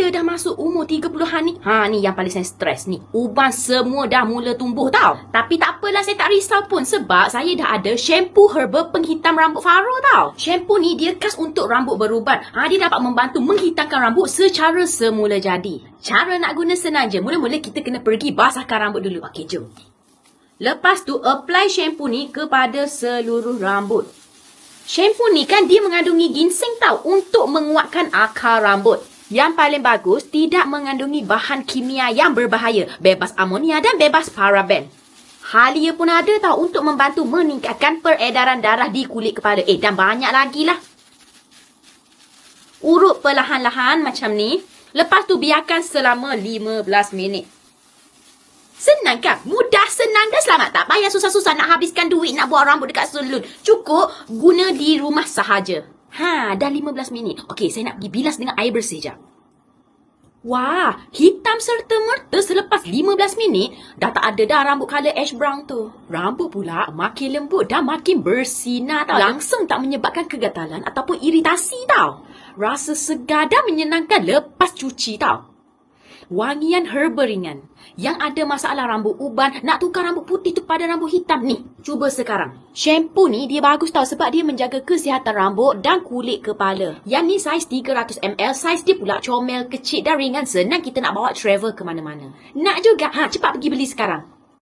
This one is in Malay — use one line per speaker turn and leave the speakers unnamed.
bila dah masuk umur 30-an ni, ni yang paling saya stres ni. Uban semua dah mula tumbuh tau. Tapi tak apalah, saya tak risau pun sebab saya dah ada shampoo herbal penghitam rambut Faro tau. Shampoo ni dia khas untuk rambut beruban. Dia dapat membantu menghitamkan rambut secara semula jadi. Cara nak guna senang je. Mula-mula kita kena pergi basahkan rambut dulu. Okey, jom. Lepas tu apply shampoo ni kepada seluruh rambut. Shampoo ni kan dia mengandungi ginseng tau untuk menguatkan akar rambut. Yang paling bagus, tidak mengandungi bahan kimia yang berbahaya. Bebas amonia dan bebas paraben. Halia pun ada tau untuk membantu meningkatkan peredaran darah di kulit kepala. Dan banyak lagi lah. Urut perlahan-lahan macam ni. Lepas tu biarkan selama 15 minit. Senang kan? Mudah, senang dan selamat. Tak payah susah-susah nak habiskan duit nak buat rambut dekat salon. Cukup guna di rumah sahaja. Dah 15 minit. Okey, saya nak pergi bilas dengan air bersih jap. Wah, hitam serta merta selepas 15 minit. Dah tak ada dah rambut colour ash brown tu. Rambut pula makin lembut dan makin bersinar tau. Langsung tak menyebabkan kegatalan ataupun iritasi tau. Rasa segar dan menyenangkan lepas cuci tau. Wangian herba ringan. Yang ada masalah rambut uban, nak tukar rambut putih tu pada rambut hitam ni. Cuba sekarang. Shampoo ni dia bagus tau sebab dia menjaga kesihatan rambut dan kulit kepala. Yang ni saiz 300ml, saiz dia pula comel, kecil dan ringan. Senang kita nak bawa travel ke mana-mana. Nak juga? Cepat pergi beli sekarang.